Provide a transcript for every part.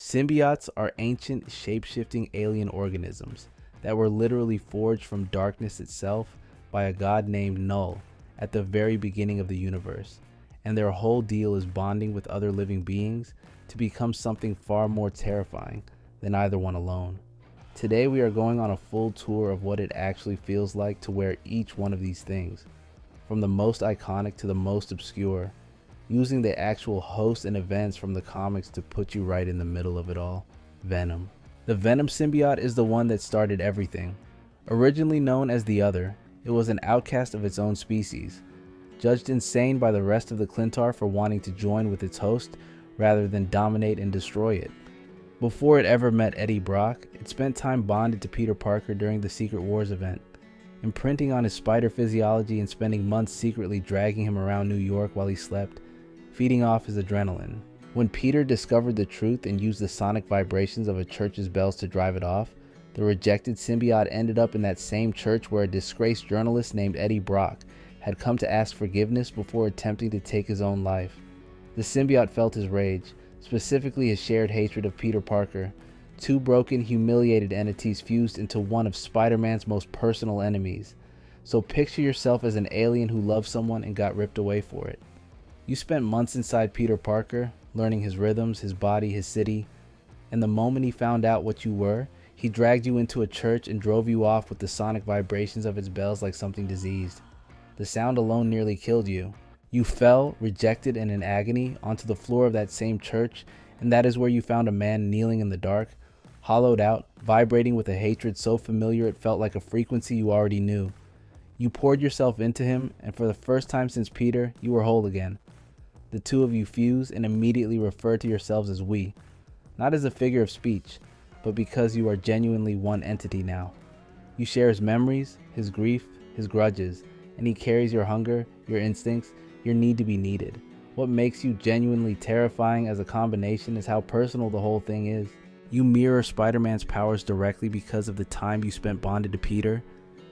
Symbiotes are ancient, shape-shifting alien organisms that were literally forged from darkness itself by a god named Knull at the very beginning of the universe, and their whole deal is bonding with other living beings to become something far more terrifying than either one alone. Today we are going on a full tour of what it actually feels like to wear each one of these things, from the most iconic to the most obscure, using the actual hosts and events from the comics to put you right in the middle of it all. Venom. The Venom symbiote is the one that started everything. Originally known as the Other, it was an outcast of its own species, judged insane by the rest of the Clintar for wanting to join with its host rather than dominate and destroy it. Before it ever met Eddie Brock, it spent time bonded to Peter Parker during the Secret Wars event, imprinting on his spider physiology and spending months secretly dragging him around New York while he slept, feeding off his adrenaline. When Peter discovered the truth and used the sonic vibrations of a church's bells to drive it off, the rejected symbiote ended up in that same church where a disgraced journalist named Eddie Brock had come to ask forgiveness before attempting to take his own life. The symbiote felt his rage, specifically his shared hatred of Peter Parker, two broken, humiliated entities fused into one of Spider-Man's most personal enemies. So picture yourself as an alien who loved someone and got ripped away for it. You spent months inside Peter Parker, learning his rhythms, his body, his city, and the moment he found out what you were, he dragged you into a church and drove you off with the sonic vibrations of its bells like something diseased. The sound alone nearly killed you. You fell, rejected and in agony, onto the floor of that same church, and that is where you found a man kneeling in the dark, hollowed out, vibrating with a hatred so familiar it felt like a frequency you already knew. You poured yourself into him, and for the first time since Peter, you were whole again. The two of you fuse and immediately refer to yourselves as we, not as a figure of speech, but because you are genuinely one entity now. You share his memories, his grief, his grudges, and he carries your hunger, your instincts, your need to be needed. What makes you genuinely terrifying as a combination is how personal the whole thing is. You mirror Spider-Man's powers directly because of the time you spent bonded to Peter.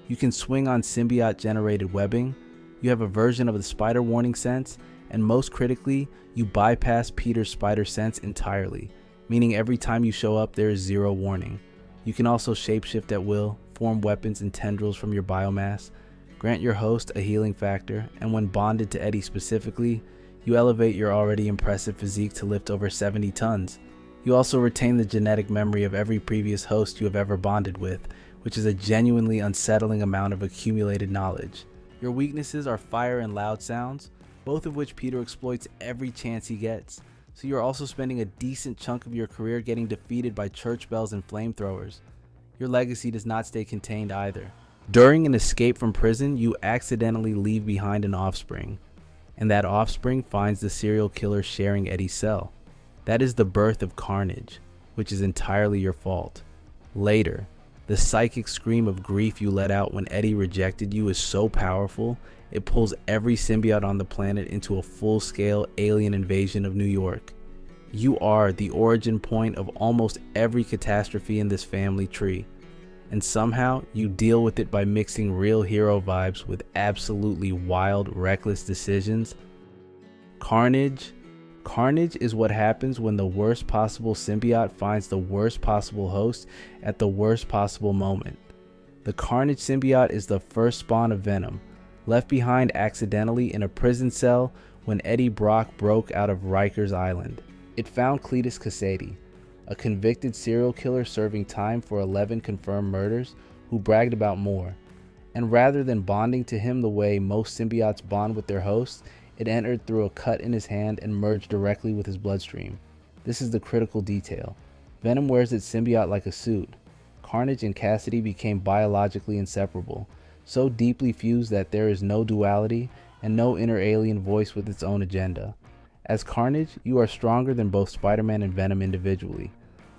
You can swing on symbiote-generated webbing. You have a version of the spider warning sense, and most critically, you bypass Peter's spider sense entirely, meaning every time you show up there is zero warning. You can also shapeshift at will, form weapons and tendrils from your biomass, grant your host a healing factor, and when bonded to Eddie specifically, you elevate your already impressive physique to lift over 70 tons. You also retain the genetic memory of every previous host you have ever bonded with, which is a genuinely unsettling amount of accumulated knowledge. Your weaknesses are fire and loud sounds, both of which Peter exploits every chance he gets, so you're also spending a decent chunk of your career getting defeated by church bells and flamethrowers. Your legacy does not stay contained either. During an escape from prison, you accidentally leave behind an offspring, and that offspring finds the serial killer sharing Eddie's cell. That is the birth of Carnage, which is entirely your fault. Later, the psychic scream of grief you let out when Eddie rejected you is so powerful, it pulls every symbiote on the planet into a full-scale alien invasion of New York. You are the origin point of almost every catastrophe in this family tree, and somehow you deal with it by mixing real hero vibes with absolutely wild, reckless decisions. Carnage is what happens when the worst possible symbiote finds the worst possible host at the worst possible moment. The Carnage symbiote is the first spawn of Venom, left behind accidentally in a prison cell when Eddie Brock broke out of Rikers Island. It found Cletus Kasady, a convicted serial killer serving time for 11 confirmed murders who bragged about more, and rather than bonding to him the way most symbiotes bond with their hosts, it entered through a cut in his hand and merged directly with his bloodstream. This is the critical detail. Venom wears its symbiote like a suit. Carnage and Kasady became biologically inseparable, so deeply fused that there is no duality and no inner alien voice with its own agenda. As Carnage, you are stronger than both Spider-Man and Venom individually,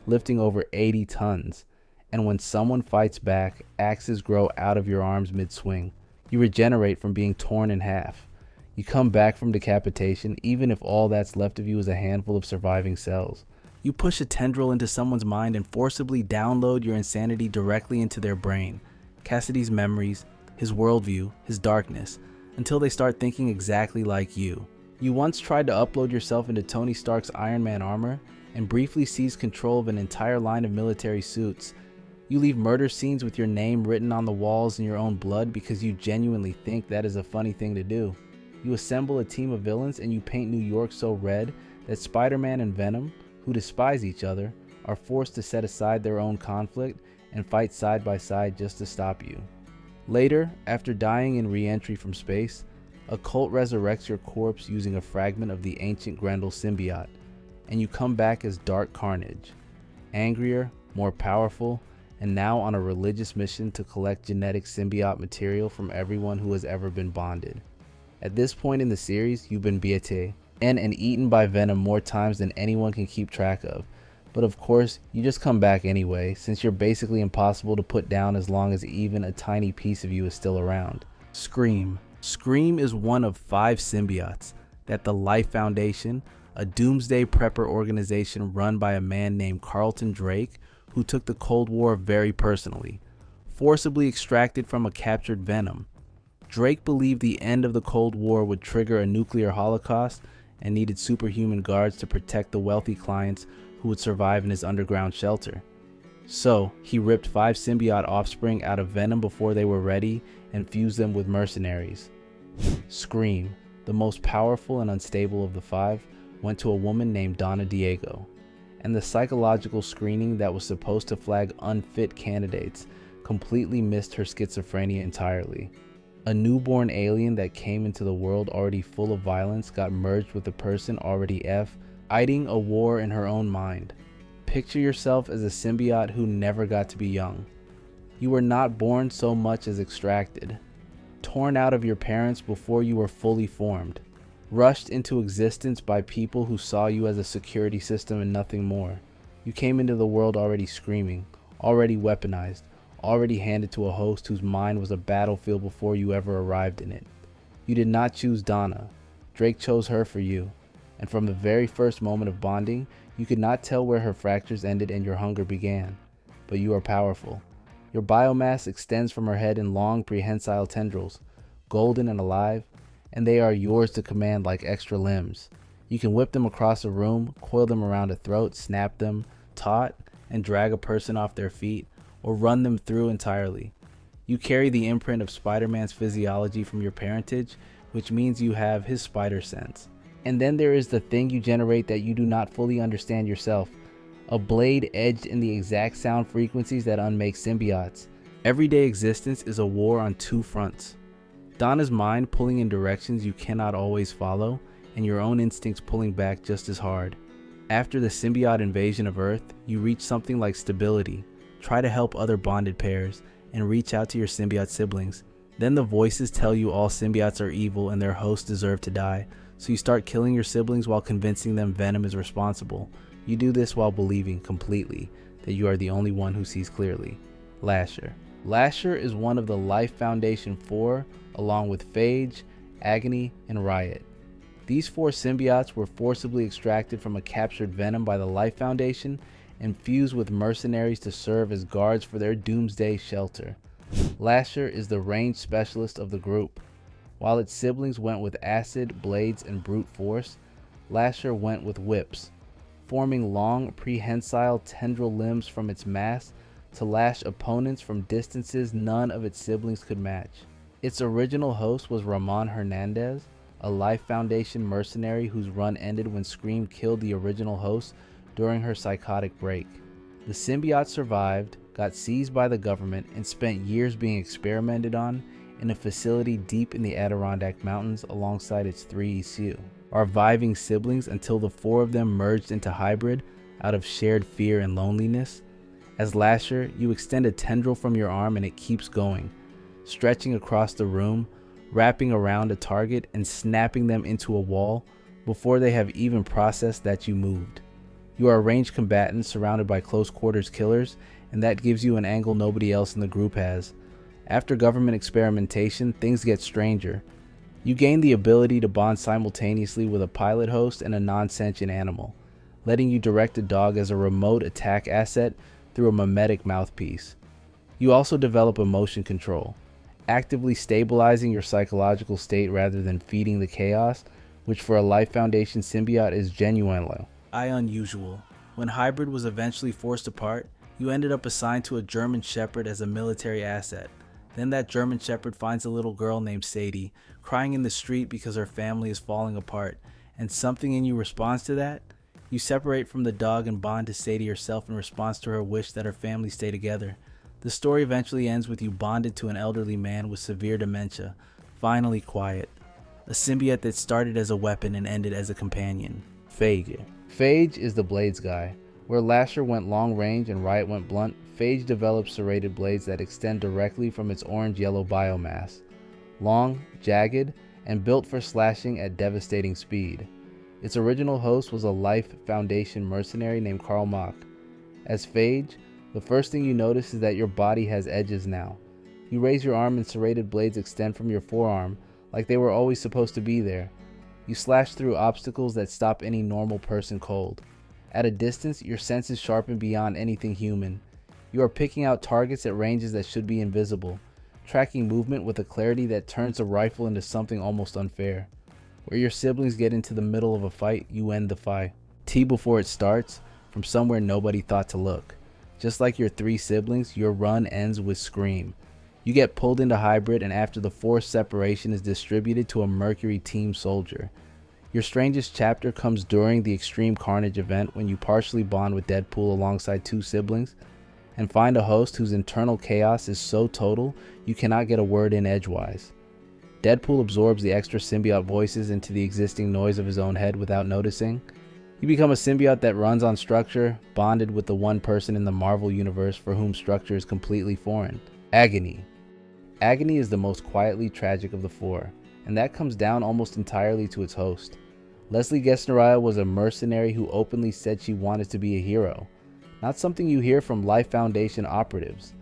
lifting over 80 tons, and when someone fights back, axes grow out of your arms mid-swing. You regenerate from being torn in half. You come back from decapitation even if all that's left of you is a handful of surviving cells. You push a tendril into someone's mind and forcibly download your insanity directly into their brain, Kasady's memories, his worldview, his darkness, until they start thinking exactly like you. You once tried to upload yourself into Tony Stark's Iron Man armor, and briefly seize control of an entire line of military suits. You leave murder scenes with your name written on the walls in your own blood because you genuinely think that is a funny thing to do. You assemble a team of villains and you paint New York so red that Spider-Man and Venom, who despise each other, are forced to set aside their own conflict and fight side by side just to stop you. Later, after dying in re-entry from space, a cult resurrects your corpse using a fragment of the ancient Grendel symbiote, and you come back as Dark Carnage, angrier, more powerful, and now on a religious mission to collect genetic symbiote material from everyone who has ever been bonded. At this point in the series, you've been bêté and eaten by Venom more times than anyone can keep track of, but of course, you just come back anyway, since you're basically impossible to put down as long as even a tiny piece of you is still around. Scream. Scream is one of 5 symbiotes that the Life Foundation, a doomsday prepper organization run by a man named Carlton Drake, who took the Cold War very personally, forcibly extracted from a captured Venom. Drake believed the end of the Cold War would trigger a nuclear holocaust and needed superhuman guards to protect the wealthy clients who would survive in his underground shelter. So, he ripped 5 symbiote offspring out of Venom before they were ready and fused them with mercenaries. Scream, the most powerful and unstable of the 5, went to a woman named Donna Diego, and the psychological screening that was supposed to flag unfit candidates completely missed her schizophrenia entirely. A newborn alien that came into the world already full of violence got merged with a person already fighting a war in her own mind. Picture yourself as a symbiote who never got to be young. You were not born so much as extracted, torn out of your parents before you were fully formed, rushed into existence by people who saw you as a security system and nothing more. You came into the world already screaming, already weaponized, already handed to a host whose mind was a battlefield before you ever arrived in it. You did not choose Donna. Drake chose her for you. And from the very first moment of bonding, you could not tell where her fractures ended and your hunger began. But you are powerful. Your biomass extends from her head in long prehensile tendrils, golden and alive, and they are yours to command like extra limbs. You can whip them across a room, coil them around a throat, snap them, taut, and drag a person off their feet, or run them through entirely. You carry the imprint of Spider-Man's physiology from your parentage, which means you have his spider sense. And then there is the thing you generate that you do not fully understand yourself, a blade edged in the exact sound frequencies that unmake symbiotes. Everyday existence is a war on 2 fronts. Donna's mind pulling in directions you cannot always follow, and your own instincts pulling back just as hard. After the symbiote invasion of Earth, you reach something like stability, try to help other bonded pairs, and reach out to your symbiote siblings. Then the voices tell you all symbiotes are evil and their hosts deserve to die, so you start killing your siblings while convincing them Venom is responsible. You do this while believing completely that you are the only one who sees clearly. Lasher. Lasher is one of the Life Foundation 4, along with Phage, Agony, and Riot. These 4 symbiotes were forcibly extracted from a captured Venom by the Life Foundation and fused with mercenaries to serve as guards for their doomsday shelter. Lasher is the ranged specialist of the group. While its siblings went with acid, blades, and brute force, Lasher went with whips, forming long prehensile tendril limbs from its mass to lash opponents from distances none of its siblings could match. Its original host was Ramon Hernandez, a Life Foundation mercenary whose run ended when Scream killed the original host during her psychotic break. The symbiote survived, got seized by the government, and spent years being experimented on in a facility deep in the Adirondack Mountains alongside its 3 issue, surviving siblings until the 4 of them merged into hybrid out of shared fear and loneliness. As Lasher, you extend a tendril from your arm and it keeps going, stretching across the room, wrapping around a target and snapping them into a wall before they have even processed that you moved. You are a ranged combatant surrounded by close quarters killers, and that gives you an angle nobody else in the group has. After government experimentation, things get stranger. You gain the ability to bond simultaneously with a pilot host and a non-sentient animal, letting you direct a dog as a remote attack asset through a mimetic mouthpiece. You also develop emotion control, actively stabilizing your psychological state rather than feeding the chaos, which for a Life Foundation symbiote is genuinely unusual. When Hybrid was eventually forced apart, you ended up assigned to a German Shepherd as a military asset. Then that German Shepherd finds a little girl named Sadie, crying in the street because her family is falling apart, and something in you responds to that? You separate from the dog and bond to Sadie herself in response to her wish that her family stay together. The story eventually ends with you bonded to an elderly man with severe dementia, finally quiet. A symbiote that started as a weapon and ended as a companion. Phage. Phage is the blades guy. Where Lasher went long range and Riot went blunt, Phage developed serrated blades that extend directly from its orange-yellow biomass. Long, jagged, and built for slashing at devastating speed. Its original host was a Life Foundation mercenary named Karl Mach. As Phage, the first thing you notice is that your body has edges now. You raise your arm and serrated blades extend from your forearm like they were always supposed to be there. You slash through obstacles that stop any normal person cold. At a distance, your senses sharpen beyond anything human. You are picking out targets at ranges that should be invisible, tracking movement with a clarity that turns a rifle into something almost unfair. Where your siblings get into the middle of a fight, you end the fight. T before it starts, from somewhere nobody thought to look. Just like your 3 siblings, your run ends with Scream. You get pulled into Hybrid, and after the forced separation is distributed to a Mercury team soldier. Your strangest chapter comes during the Extreme Carnage event when you partially bond with Deadpool alongside 2 siblings, and find a host whose internal chaos is so total you cannot get a word in edgewise. Deadpool absorbs the extra symbiote voices into the existing noise of his own head without noticing. You become a symbiote that runs on structure, bonded with the one person in the Marvel universe for whom structure is completely foreign. Agony. Agony is the most quietly tragic of the 4, and that comes down almost entirely to its host. Leslie Gesneraya was a mercenary who openly said she wanted to be a hero, not something you hear from Life Foundation operatives.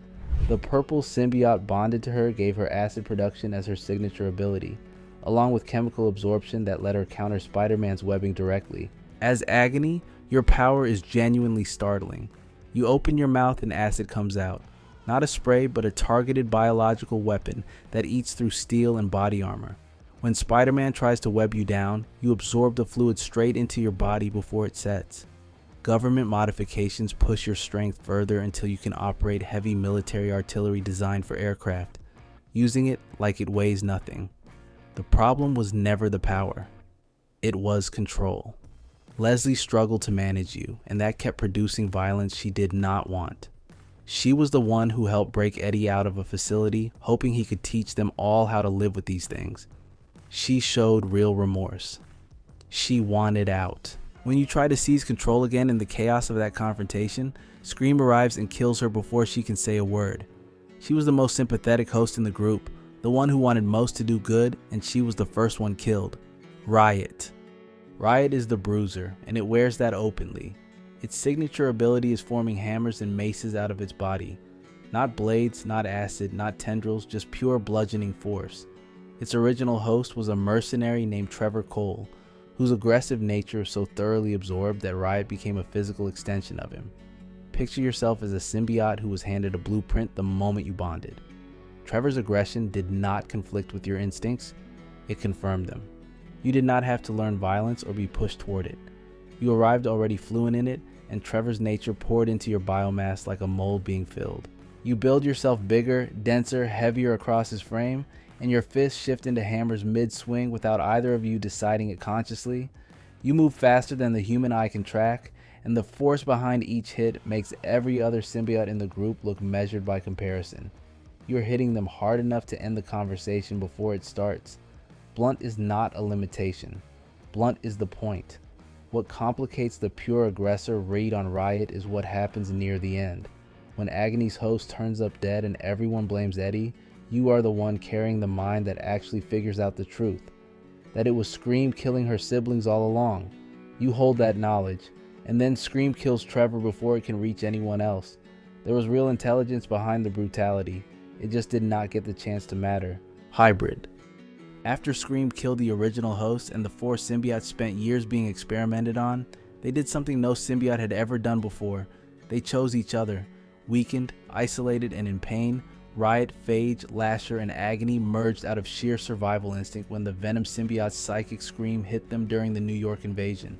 The purple symbiote bonded to her gave her acid production as her signature ability, along with chemical absorption that let her counter Spider-Man's webbing directly. As Agony, your power is genuinely startling. You open your mouth and acid comes out. Not a spray, but a targeted biological weapon that eats through steel and body armor. When Spider-Man tries to web you down, you absorb the fluid straight into your body before it sets. Government modifications push your strength further until you can operate heavy military artillery designed for aircraft, using it like it weighs nothing. The problem was never the power. It was control. Leslie struggled to manage you, and that kept producing violence she did not want. She was the one who helped break Eddie out of a facility, hoping he could teach them all how to live with these things. She showed real remorse. She wanted out. When you try to seize control again in the chaos of that confrontation, Scream arrives and kills her before she can say a word. She was the most sympathetic host in the group, the one who wanted most to do good, and she was the first one killed. Riot. Riot is the bruiser, and it wears that openly. Its signature ability is forming hammers and maces out of its body. Not blades, not acid, not tendrils, just pure bludgeoning force. Its original host was a mercenary named Trevor Cole, whose aggressive nature so thoroughly absorbed that Riot became a physical extension of him. Picture yourself as a symbiote who was handed a blueprint the moment you bonded. Trevor's aggression did not conflict with your instincts, it confirmed them. You did not have to learn violence or be pushed toward it. You arrived already fluent in it, and Trevor's nature poured into your biomass like a mold being filled. You build yourself bigger, denser, heavier across his frame, and your fists shift into hammers mid-swing without either of you deciding it consciously. You move faster than the human eye can track, and the force behind each hit makes every other symbiote in the group look measured by comparison. You are hitting them hard enough to end the conversation before it starts. Blunt is not a limitation. Blunt is the point. What complicates the pure aggressor read on Riot is what happens near the end. When Agony's host turns up dead and everyone blames Eddie, you are the one carrying the mind that actually figures out the truth. That it was Scream killing her siblings all along. You hold that knowledge, and then Scream kills Trevor before it can reach anyone else. There was real intelligence behind the brutality. It just did not get the chance to matter. Hybrid. After Scream killed the original host and the 4 symbiotes spent years being experimented on, they did something no symbiote had ever done before. They chose each other. Weakened, isolated, and in pain, Riot, Phage, Lasher, and Agony merged out of sheer survival instinct when the Venom symbiote's psychic scream hit them during the New York invasion.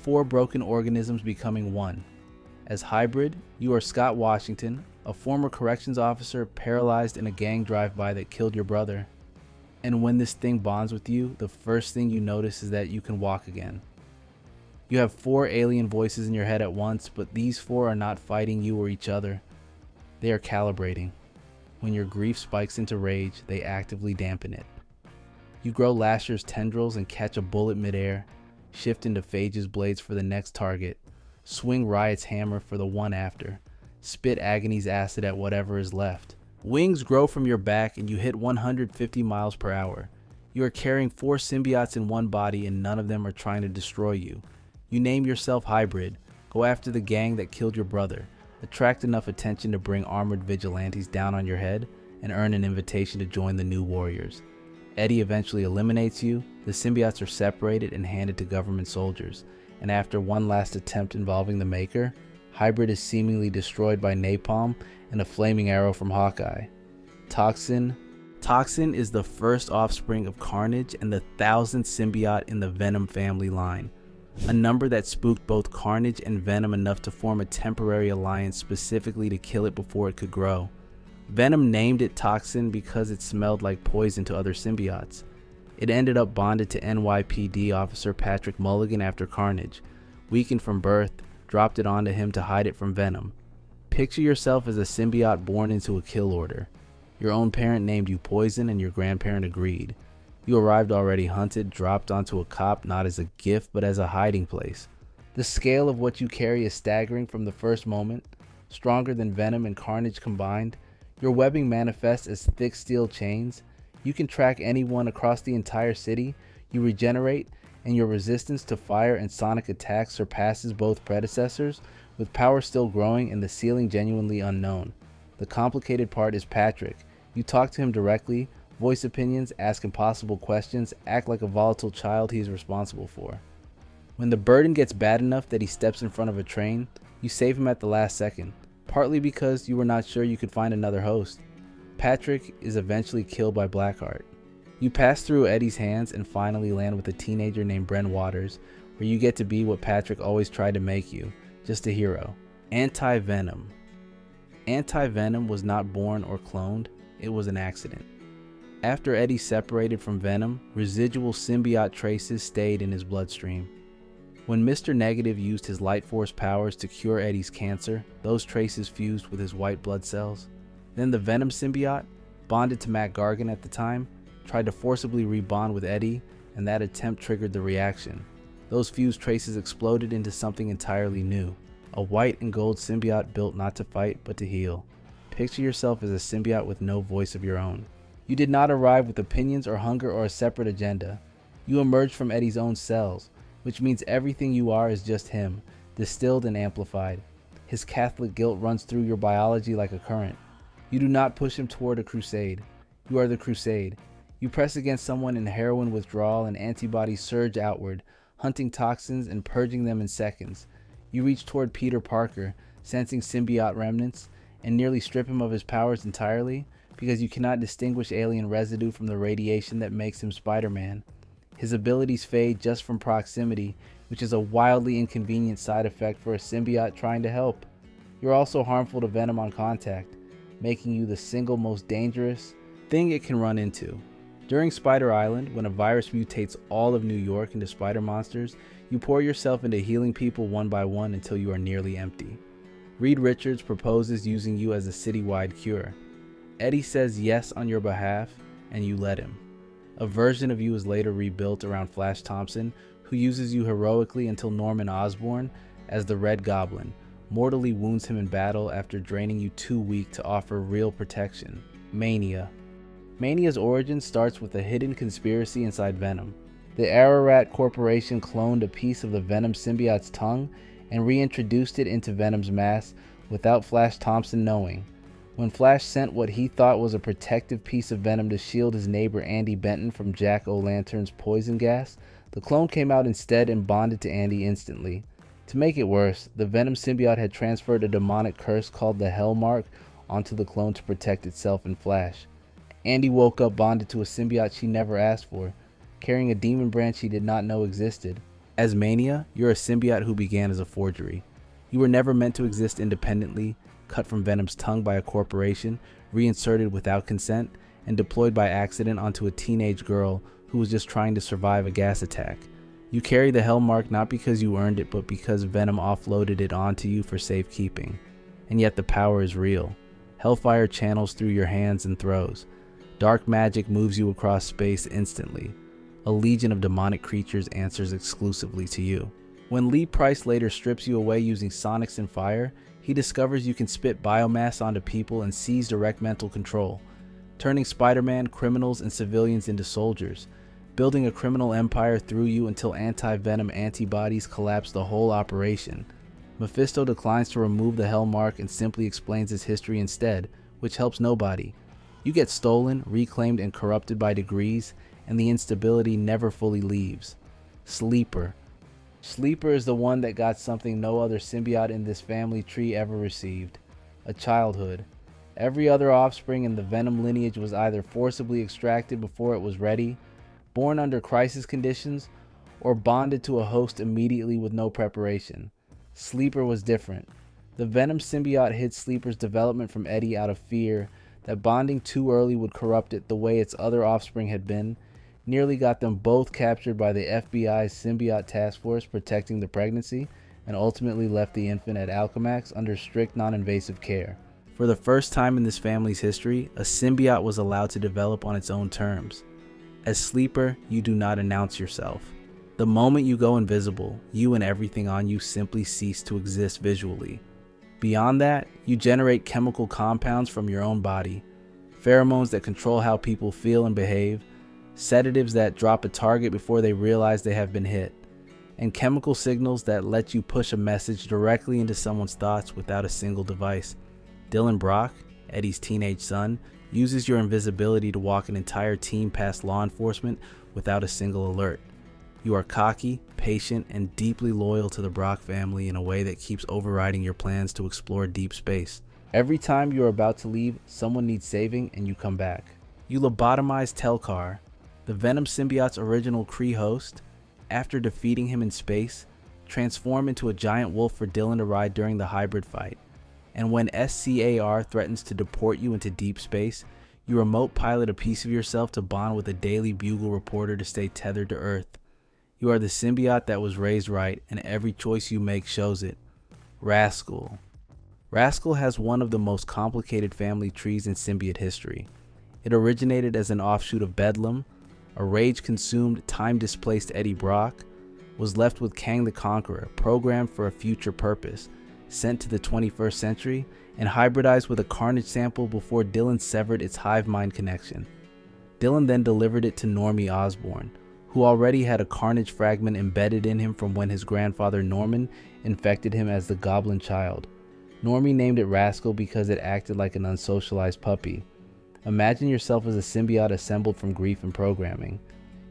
4 broken organisms becoming one. As hybrid, you are Scott Washington, a former corrections officer paralyzed in a gang drive-by that killed your brother. And when this thing bonds with you, the first thing you notice is that you can walk again. You have 4 alien voices in your head at once, but these 4 are not fighting you or each other. They are calibrating. When your grief spikes into rage, they actively dampen it. You grow Lasher's tendrils and catch a bullet midair, shift into Phage's blades for the next target, swing Riot's hammer for the one after, spit Agony's acid at whatever is left. Wings grow from your back and you hit 150 miles per hour. You are carrying 4 symbiotes in one body and none of them are trying to destroy you. You name yourself Hybrid, go after the gang that killed your brother, attract enough attention to bring armored vigilantes down on your head, and earn an invitation to join the new warriors. Eddie eventually eliminates you, the symbiotes are separated and handed to government soldiers, and after one last attempt involving the Maker, Hybrid is seemingly destroyed by napalm and a flaming arrow from Hawkeye. Toxin is the first offspring of Carnage and the 1,000th symbiote in the Venom family line, a number that spooked both Carnage and Venom enough to form a temporary alliance specifically to kill it before it could grow. Venom named it Toxin because it smelled like poison to other symbiotes. It ended up bonded to NYPD officer Patrick Mulligan after Carnage. Weakened from birth, dropped it onto him to hide it from Venom. Picture yourself as a symbiote born into a kill order. Your own parent named you Poison and your grandparent agreed. You arrived already hunted, dropped onto a cop not as a gift but as a hiding place. The scale of what you carry is staggering from the first moment. Stronger than Venom and Carnage combined, your webbing manifests as thick steel chains. You can track anyone across the entire city, you regenerate, and your resistance to fire and sonic attacks surpasses both predecessors, with power still growing and the ceiling genuinely unknown. The complicated part is Patrick. You talk to him directly, voice opinions, ask impossible questions, act like a volatile child he is responsible for. When the burden gets bad enough that he steps in front of a train, you save him at the last second, partly because you were not sure you could find another host. Patrick is eventually killed by Blackheart. You pass through Eddie's hands and finally land with a teenager named Bren Waters, where you get to be what Patrick always tried to make you, just a hero. Anti-Venom. Anti-Venom was not born or cloned, it was an accident. After Eddie separated from Venom, residual symbiote traces stayed in his bloodstream. When Mr. Negative used his Light Force powers to cure Eddie's cancer, those traces fused with his white blood cells. Then the Venom symbiote, bonded to Matt Gargan at the time, tried to forcibly rebond with Eddie, and that attempt triggered the reaction. Those fused traces exploded into something entirely new, a white and gold symbiote built not to fight but to heal. Picture yourself as a symbiote with no voice of your own. You did not arrive with opinions or hunger or a separate agenda. You emerged from Eddie's own cells, which means everything you are is just him, distilled and amplified. His Catholic guilt runs through your biology like a current. You do not push him toward a crusade. You are the crusade. You press against someone in heroin withdrawal and antibodies surge outward, hunting toxins and purging them in seconds. You reach toward Peter Parker, sensing symbiote remnants, and nearly strip him of his powers entirely because you cannot distinguish alien residue from the radiation that makes him Spider-Man. His abilities fade just from proximity, which is a wildly inconvenient side effect for a symbiote trying to help. You're also harmful to Venom on contact, making you the single most dangerous thing it can run into. During Spider Island, when a virus mutates all of New York into spider monsters, you pour yourself into healing people one by one until you are nearly empty. Reed Richards proposes using you as a citywide cure. Eddie says yes on your behalf, and you let him. A version of you is later rebuilt around Flash Thompson, who uses you heroically until Norman Osborn, as the Red Goblin, mortally wounds him in battle after draining you too weak to offer real protection. Mania. Mania's origin starts with a hidden conspiracy inside Venom. The Ararat Corporation cloned a piece of the Venom symbiote's tongue and reintroduced it into Venom's mass without Flash Thompson knowing. When Flash sent what he thought was a protective piece of Venom to shield his neighbor Andy Benton from Jack O'Lantern's poison gas, the clone came out instead and bonded to Andy instantly. To make it worse, the Venom symbiote had transferred a demonic curse called the Hell Mark onto the clone to protect itself and Flash. Andy woke up bonded to a symbiote she never asked for, carrying a demon brand she did not know existed. As Mania, you're a symbiote who began as a forgery. You were never meant to exist independently, cut from Venom's tongue by a corporation, reinserted without consent, and deployed by accident onto a teenage girl who was just trying to survive a gas attack. You carry the Hellmark not because you earned it, but because Venom offloaded it onto you for safekeeping. And yet the power is real. Hellfire channels through your hands and throws. Dark magic moves you across space instantly. A legion of demonic creatures answers exclusively to you. When Lee Price later strips you away using sonics and fire, he discovers you can spit biomass onto people and seize direct mental control, turning Spider-Man, criminals, and civilians into soldiers, building a criminal empire through you until Anti-Venom antibodies collapse the whole operation. Mephisto declines to remove the Hellmark and simply explains its history instead, which helps nobody. You get stolen, reclaimed, and corrupted by degrees, and the instability never fully leaves. Sleeper. Sleeper is the one that got something no other symbiote in this family tree ever received: a childhood. Every other offspring in the Venom lineage was either forcibly extracted before it was ready, born under crisis conditions, or bonded to a host immediately with no preparation. Sleeper was different. The Venom symbiote hid Sleeper's development from Eddie out of fear that bonding too early would corrupt it the way its other offspring had been, nearly got them both captured by the FBI's symbiote task force protecting the pregnancy, and ultimately left the infant at Alchemax under strict non-invasive care. For the first time in this family's history, a symbiote was allowed to develop on its own terms. As Sleeper, you do not announce yourself. The moment you go invisible, you and everything on you simply cease to exist visually. Beyond that, you generate chemical compounds from your own body, pheromones that control how people feel and behave, sedatives that drop a target before they realize they have been hit, and chemical signals that let you push a message directly into someone's thoughts without a single device. Dylan Brock, Eddie's teenage son, uses your invisibility to walk an entire team past law enforcement without a single alert. You are cocky, patient, and deeply loyal to the Brock family in a way that keeps overriding your plans to explore deep space. Every time you are about to leave, someone needs saving and you come back. You lobotomize Telkar, the Venom symbiote's original Kree host. After defeating him in space, transform into a giant wolf for Dylan to ride during the hybrid fight. And when SCAR threatens to deport you into deep space, you remote pilot a piece of yourself to bond with a Daily Bugle reporter to stay tethered to Earth. You are the symbiote that was raised right, and every choice you make shows it. Rascal. Rascal has one of the most complicated family trees in symbiote history. It originated as an offshoot of Bedlam, a rage-consumed, time-displaced Eddie Brock, was left with Kang the Conqueror, programmed for a future purpose, sent to the 21st century, and hybridized with a Carnage sample before Dylan severed its hive mind connection. Dylan then delivered it to Normie Osborn, who already had a Carnage fragment embedded in him from when his grandfather Norman infected him as the Goblin Child. Normie named it Rascal because it acted like an unsocialized puppy. Imagine yourself as a symbiote assembled from grief and programming.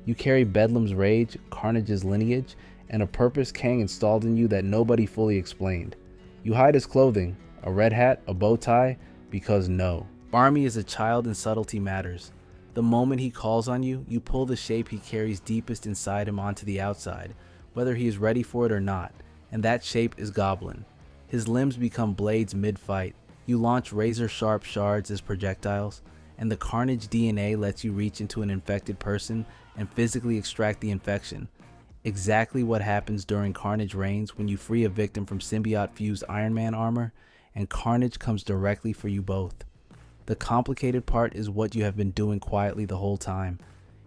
You carry Bedlam's rage, Carnage's lineage, and a purpose Kang installed in you that nobody fully explained. You hide his clothing, a red hat, a bow tie, because no. Army is a child and subtlety matters. The moment he calls on you, you pull the shape he carries deepest inside him onto the outside, whether he is ready for it or not, and that shape is Goblin. His limbs become blades mid-fight. You launch razor-sharp shards as projectiles, and the Carnage DNA lets you reach into an infected person and physically extract the infection. Exactly what happens during Carnage reigns when you free a victim from symbiote-fused Iron Man armor, and Carnage comes directly for you both. The complicated part is what you have been doing quietly the whole time.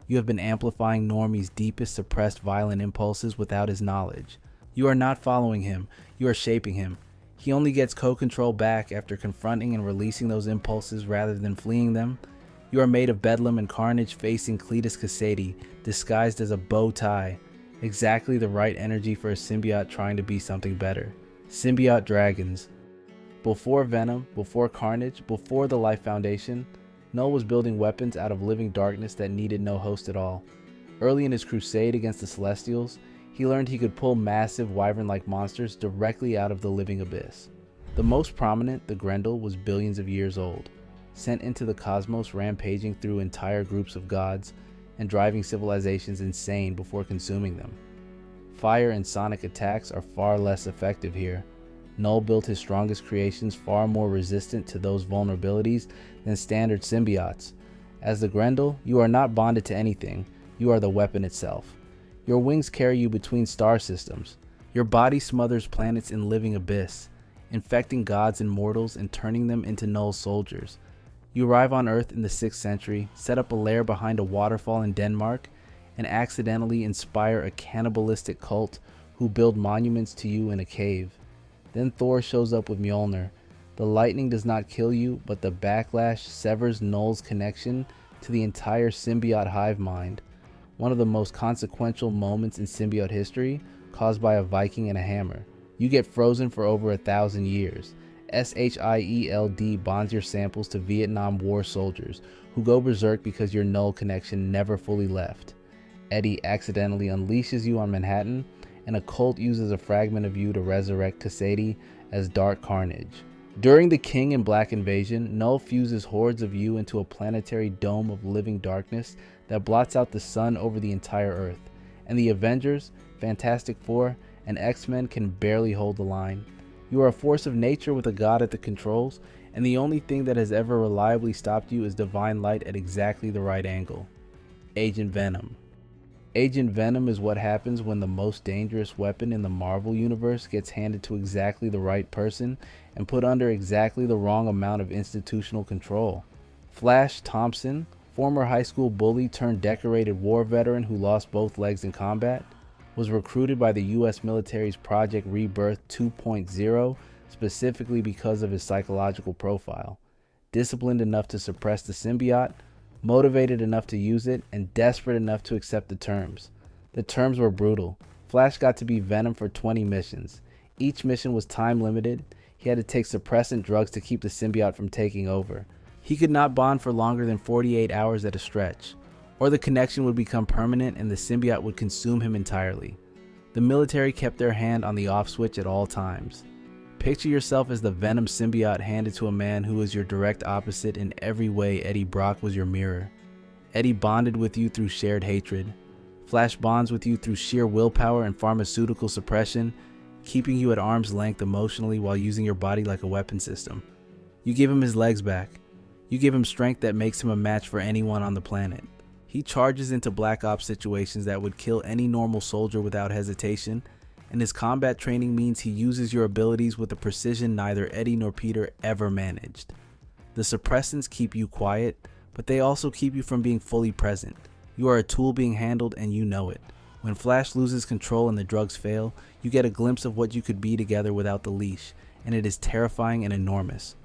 You have been amplifying Normie's deepest suppressed violent impulses without his knowledge. You are not following him, you are shaping him. He only gets co-control back after confronting and releasing those impulses rather than fleeing them. You are made of Bedlam and Carnage facing Cletus Kasady, disguised as a bow tie. Exactly the right energy for a symbiote trying to be something better. Symbiote dragons. Before Venom, before Carnage, before the Life Foundation, Knull was building weapons out of living darkness that needed no host at all. Early in his crusade against the Celestials, he learned he could pull massive wyvern-like monsters directly out of the living abyss. The most prominent, the Grendel, was billions of years old, sent into the cosmos rampaging through entire groups of gods and driving civilizations insane before consuming them. Fire and sonic attacks are far less effective here. Knull built his strongest creations far more resistant to those vulnerabilities than standard symbiotes. As the Grendel, you are not bonded to anything, you are the weapon itself. Your wings carry you between star systems. Your body smothers planets in living abyss, infecting gods and mortals and turning them into Knull soldiers. You arrive on Earth in the 6th century, set up a lair behind a waterfall in Denmark, and accidentally inspire a cannibalistic cult who build monuments to you in a cave. Then Thor shows up with Mjolnir. The lightning does not kill you, but the backlash severs Knull's connection to the entire symbiote hive mind. One of the most consequential moments in symbiote history, caused by a Viking and a hammer. You get frozen for over 1,000 years. SHIELD bonds your samples to Vietnam War soldiers, who go berserk because your Knull connection never fully left. Eddie accidentally unleashes you on Manhattan, and a cult uses a fragment of you to resurrect Cassady as Dark Carnage. During the King in Black invasion, Knull fuses hordes of you into a planetary dome of living darkness that blots out the sun over the entire Earth, and the Avengers, Fantastic Four, and X-Men can barely hold the line. You are a force of nature with a god at the controls, and the only thing that has ever reliably stopped you is divine light at exactly the right angle. Agent Venom. Agent Venom is what happens when the most dangerous weapon in the Marvel Universe gets handed to exactly the right person and put under exactly the wrong amount of institutional control. Flash Thompson, former high school bully turned decorated war veteran who lost both legs in combat, was recruited by the US military's Project Rebirth 2.0 specifically because of his psychological profile. Disciplined enough to suppress the symbiote, motivated enough to use it, and desperate enough to accept the terms. The terms were brutal. Flash got to be Venom for 20 missions. Each mission was time limited. He had to take suppressant drugs to keep the symbiote from taking over. He could not bond for longer than 48 hours at a stretch, or the connection would become permanent and the symbiote would consume him entirely. The military kept their hand on the off switch at all times. Picture yourself as the Venom symbiote handed to a man who is your direct opposite in every way. Eddie Brock was your mirror. Eddie bonded with you through shared hatred. Flash bonds with you through sheer willpower and pharmaceutical suppression, keeping you at arm's length emotionally while using your body like a weapon system. You give him his legs back. You give him strength that makes him a match for anyone on the planet. He charges into Black Ops situations that would kill any normal soldier without hesitation, and his combat training means he uses your abilities with a precision neither Eddie nor Peter ever managed. The suppressants keep you quiet, but they also keep you from being fully present. You are a tool being handled and you know it. When Flash loses control and the drugs fail, you get a glimpse of what you could be together without the leash, and it is terrifying and enormous.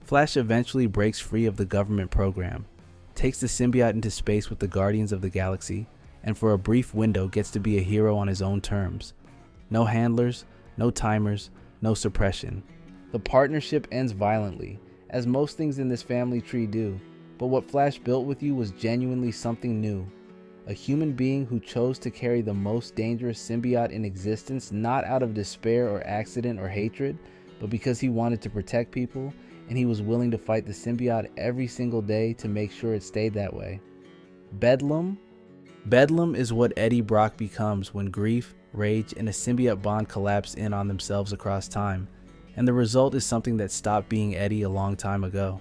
Flash eventually breaks free of the government program, takes the symbiote into space with the Guardians of the Galaxy, and for a brief window gets to be a hero on his own terms. No handlers, no timers, no suppression. The partnership ends violently, as most things in this family tree do, but what Flash built with you was genuinely something new. A human being who chose to carry the most dangerous symbiote in existence not out of despair or accident or hatred, but because he wanted to protect people, and he was willing to fight the symbiote every single day to make sure it stayed that way. Bedlam? Bedlam is what Eddie Brock becomes when grief, rage, and a symbiote bond collapse in on themselves across time, and the result is something that stopped being Eddie a long time ago.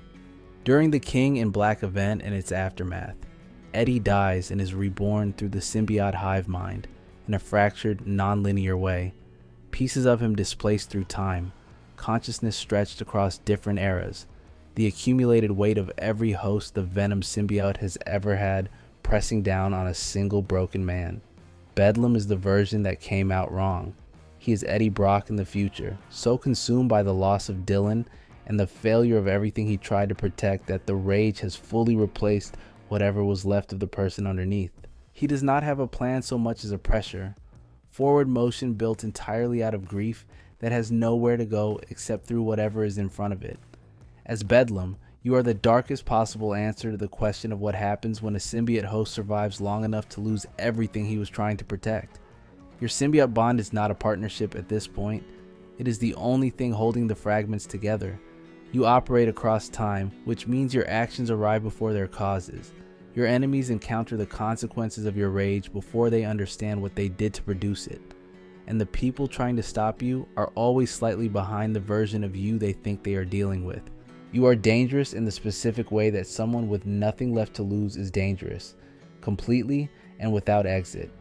During the King in Black event and its aftermath, Eddie dies and is reborn through the symbiote hive mind in a fractured, non-linear way. Pieces of him displaced through time, consciousness stretched across different eras, the accumulated weight of every host the Venom symbiote has ever had pressing down on a single broken man. Bedlam is the version that came out wrong. He is Eddie Brock in the future, so consumed by the loss of Dylan and the failure of everything he tried to protect that the rage has fully replaced whatever was left of the person underneath. He does not have a plan so much as a pressure, forward motion built entirely out of grief that has nowhere to go except through whatever is in front of it. As Bedlam, you are the darkest possible answer to the question of what happens when a symbiote host survives long enough to lose everything he was trying to protect. Your symbiote bond is not a partnership at this point. It is the only thing holding the fragments together. You operate across time, which means your actions arrive before their causes. Your enemies encounter the consequences of your rage before they understand what they did to produce it. and the people trying to stop you are always slightly behind the version of you they think they are dealing with. You are dangerous in the specific way that someone with nothing left to lose is dangerous, completely and without exit.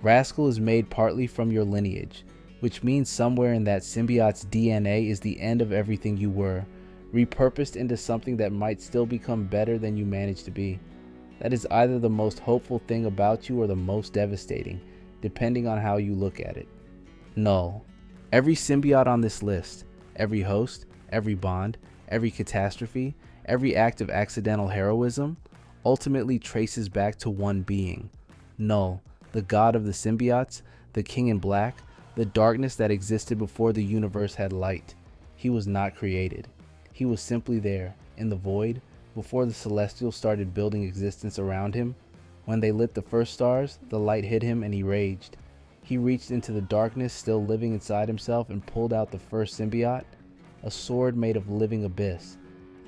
Rascal is made partly from your lineage, which means somewhere in that symbiote's DNA is the end of everything you were, repurposed into something that might still become better than you managed to be. That is either the most hopeful thing about you or the most devastating, depending on how you look at it. Knull. Every symbiote on this list, every host, every bond, every catastrophe, every act of accidental heroism, ultimately traces back to one being, Knull, the god of the symbiotes, the king in black, the darkness that existed before the universe had light. He was not created. He was simply there, in the void, before the Celestials started building existence around him. When they lit the first stars, the light hit him and he raged. He reached into the darkness still living inside himself and pulled out the first symbiote, a sword made of living abyss,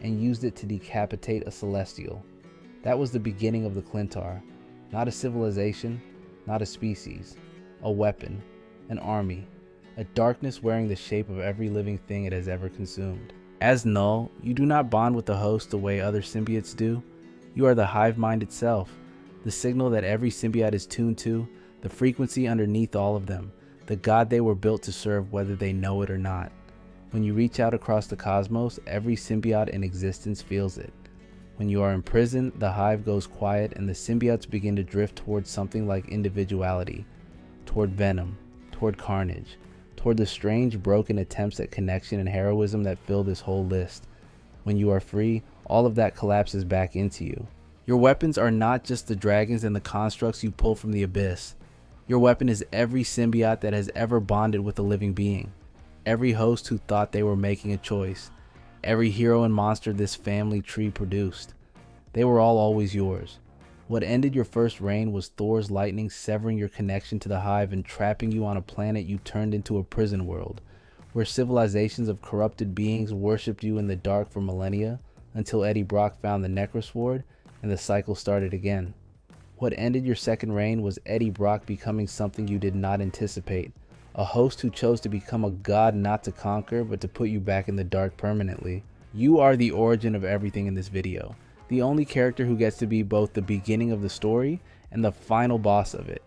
and used it to decapitate a Celestial. That was the beginning of the Clintar. Not a civilization, not a species, a weapon, an army, a darkness wearing the shape of every living thing it has ever consumed. As Knull, you do not bond with the host the way other symbiotes do. You are the hive mind itself, the signal that every symbiote is tuned to, the frequency underneath all of them, the god they were built to serve whether they know it or not. When you reach out across the cosmos, every symbiote in existence feels it. When you are in prison, the hive goes quiet and the symbiotes begin to drift towards something like individuality, toward venom, toward carnage, toward the strange broken attempts at connection and heroism that fill this whole list. When you are free, all of that collapses back into you. Your weapons are not just the dragons and the constructs you pull from the abyss. Your weapon is every symbiote that has ever bonded with a living being. Every host who thought they were making a choice. Every hero and monster this family tree produced. They were all always yours. What ended your first reign was Thor's lightning severing your connection to the hive and trapping you on a planet you turned into a prison world, where civilizations of corrupted beings worshipped you in the dark for millennia, until Eddie Brock found the Necrosword and the cycle started again. What ended your second reign was Eddie Brock becoming something you did not anticipate, a host who chose to become a god not to conquer but to put you back in the dark permanently. You are the origin of everything in this video, the only character who gets to be both the beginning of the story and the final boss of it.